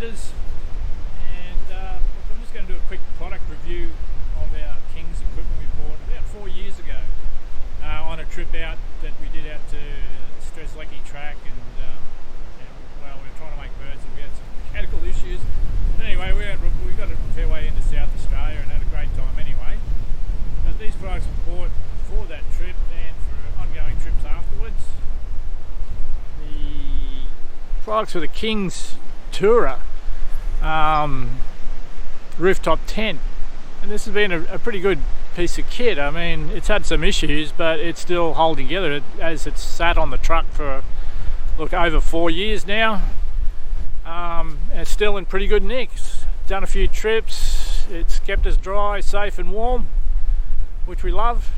Crusaders, and I'm just going to do a quick product review of our Kings equipment we bought about 4 years ago on a trip out that we did out to Strzelecki track, and well, we were trying to make birds and we had some mechanical issues. But anyway, we got a fair way into South Australia and had a great time anyway. But these products were bought for that trip and for ongoing trips afterwards. The products were the Kings Tourer rooftop tent, and this has been a pretty good piece of kit. I mean, it's had some issues, but it's still holding together as it's sat on the truck for over 4 years now. It's still in pretty good nick. It's done a few trips. It's kept us dry, safe and warm, which we love.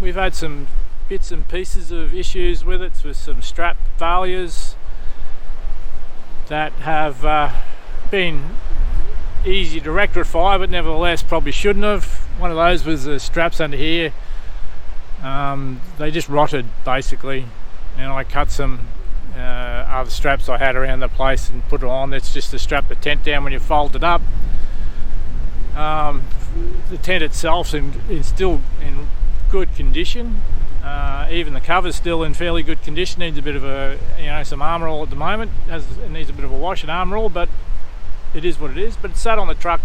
We've had some bits and pieces of issues with it, with some strap failures that have been easy to rectify, but nevertheless probably shouldn't have. One of those was the straps under here. They just rotted basically, and I cut some other straps I had around the place and put it on. It's just to strap the tent down when you fold it up. The tent itself is still in good condition. Even the cover's still in fairly good condition. Needs a bit of some armour all at the moment. It needs a bit of a wash and armour all, but it is what it is. But it's sat on the truck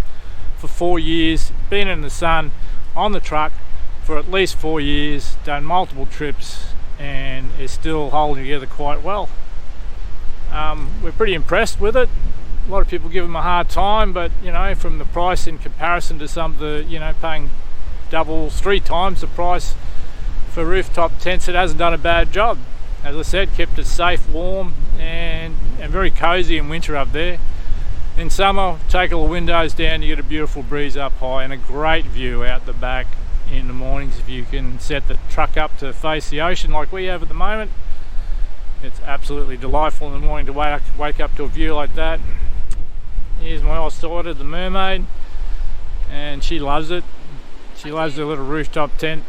for 4 years, been in the sun on the truck for at least 4 years, done multiple trips, and is still holding together quite well. We're pretty impressed with it. A lot of people give them a hard time, but from the price in comparison to some of the paying double, 3 times the price for rooftop tents, it hasn't done a bad job. As I said, kept it safe, warm, and very cozy in winter up there. In summer, take all the windows down, you get a beautiful breeze up high and a great view out the back in the mornings. If you can set the truck up to face the ocean like we have at the moment, it's absolutely delightful in the morning to wake up to a view like that. Here's my oldest daughter, the mermaid, and she loves it. She loves the little rooftop tent.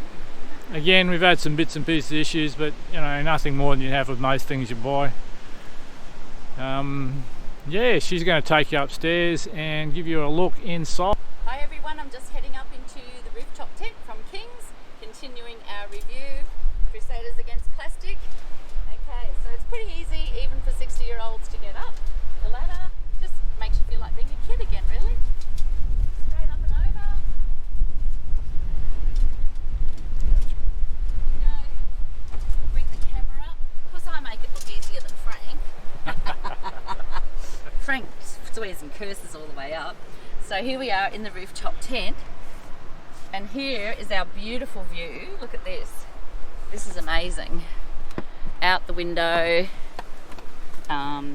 Again, we've had some bits and pieces issues, but nothing more than you have with most things you buy. Yeah, she's going to take you upstairs and give you a look inside. Hi everyone, I'm just heading up into the rooftop tent from Kings, continuing our review, Crusaders against plastic. Okay, so it's pretty easy even for 60-year-olds to get up. The ladder just makes you feel like being a kid again, really. Straight up and over. Bring the camera up. Of course I make it look easier than Frank. Frank swears and curses all the way up. So here we are in the rooftop tent, and here is our beautiful view. Look at this. This is amazing. Out the window,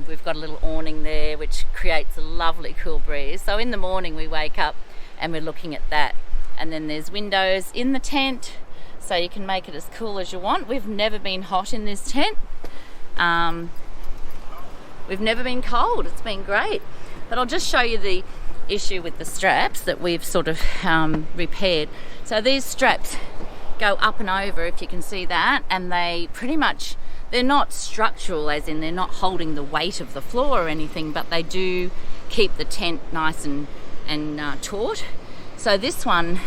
we've got a little awning there which creates a lovely cool breeze. So in the morning we wake up and we're looking at that, and then there's windows in the tent so you can make it as cool as you want. We've never been hot in this tent. We've never been cold. It's been great. But I'll just show you the issue with the straps that we've sort of repaired. So these straps go up and over, if you can see that, and they're not structural, as in they're not holding the weight of the floor or anything, but they do keep the tent nice and taut. So this one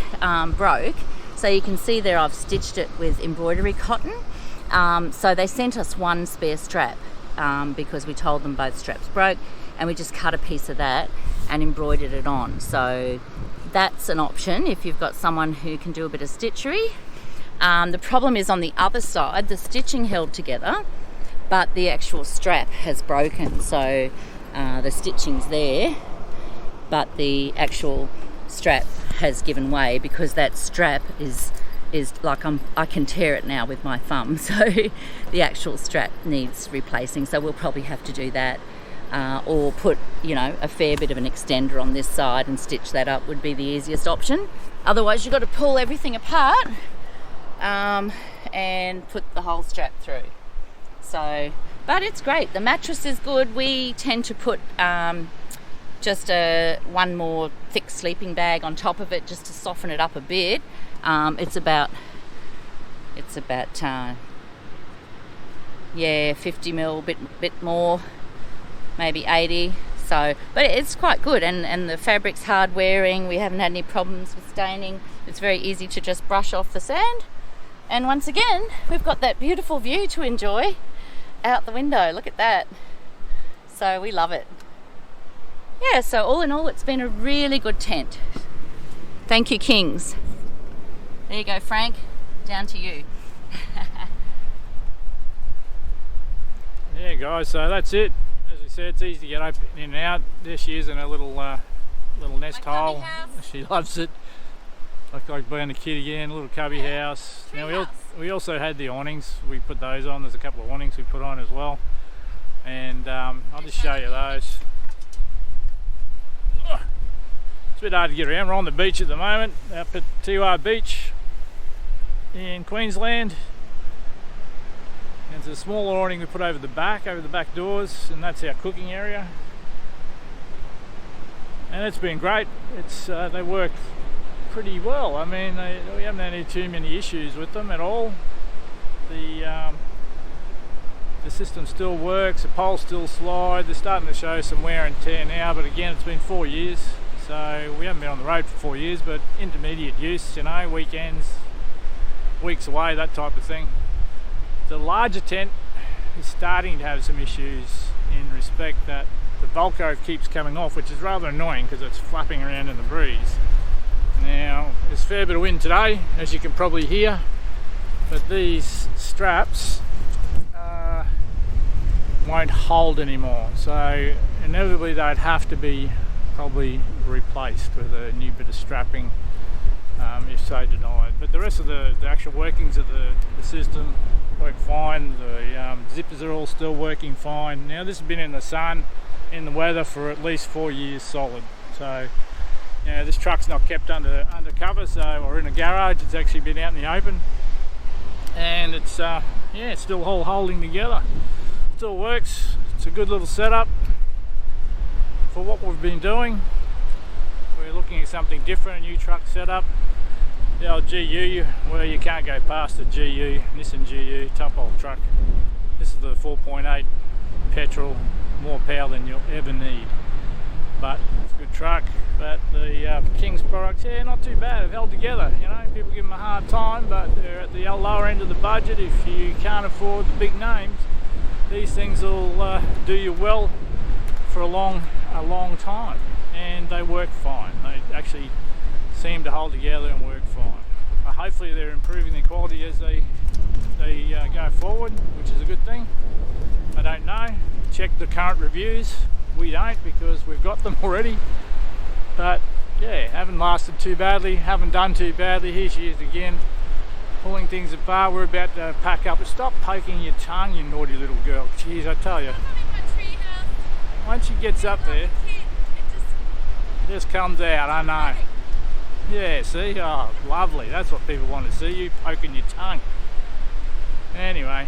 broke. So you can see there I've stitched it with embroidery cotton. So they sent us one spare strap. Because we told them both straps broke, and we just cut a piece of that and embroidered it on. So that's an option if you've got someone who can do a bit of stitchery. The problem is on the other side, the stitching held together, but the actual strap has broken. So the stitching's there, but the actual strap has given way because that strap is like I can tear it now with my thumb, so the actual strap needs replacing. So we'll probably have to do that, or put a fair bit of an extender on this side and stitch that up would be the easiest option. Otherwise you've got to pull everything apart and put the whole strap through. So, but it's great. The mattress is good. We tend to put just one more thick sleeping bag on top of it just to soften it up a bit. It's about 50 mil, bit more, maybe 80. So, but it's quite good, and the fabric's hard wearing. We haven't had any problems with staining. It's very easy to just brush off the sand. And once again, we've got that beautiful view to enjoy out the window. Look at that. So we love it. Yeah, so all in all, it's been a really good tent. Thank you, Kings. There you go, Frank. Down to you. Yeah, guys, so that's it. As we said, it's easy to get open in and out. There she is in her little nest hole. She loves it. Like being a kid again, a little cubby house. Now we also had the awnings. We put those on. There's a couple of awnings we put on as well. And I'll just show you those. It's a bit hard to get around. We're on the beach at the moment, up at Tiwa Beach in Queensland. And there's a small awning we put over the back doors, and that's our cooking area. And it's been great. It's they work pretty well. I mean, we haven't had too many issues with them at all. The system still works, the poles still slide. They're starting to show some wear and tear now, but again, it's been 4 years, so we haven't been on the road for 4 years, but intermediate use, you know, weekends, weeks away, that type of thing. The larger tent is starting to have some issues in respect that the Velcro keeps coming off, which is rather annoying because it's flapping around in the breeze. Now, there's a fair bit of wind today, as you can probably hear, but these straps won't hold anymore, so inevitably they'd have to be probably replaced with a new bit of strapping if so denied. But the rest of the actual workings of the system work fine. The zippers are all still working fine. Now this has been in the sun, in the weather for at least 4 years solid, so you know, this truck's not kept under cover, so we're in a garage. It's actually been out in the open, and it's yeah, it's still all holding together. Still works. It's a good little setup for what we've been doing. We're looking at something different, a new truck setup. The old GU, where you can't go past the GU, Nissan GU top old truck. This is the 4.8 petrol, more power than you'll ever need. But it's a good truck. But the Kings products, yeah, not too bad. They've held together. You know, people give them a hard time, but they're at the lower end of the budget. If you can't afford the big names, these things will do you well for a long time, and they work fine. They actually seem to hold together and work fine. Hopefully they're improving their quality as they go forward, which is a good thing. I don't know. Check the current reviews. We don't, because we've got them already. But yeah, haven't lasted too badly, haven't done too badly. Here she is again, pulling things apart. We're about to pack up. Stop poking your tongue, you naughty little girl. Jeez, I tell you. Once she gets up there, it just comes out, I know. Yeah, see? Oh, lovely. That's what people want to see, you poking your tongue. Anyway,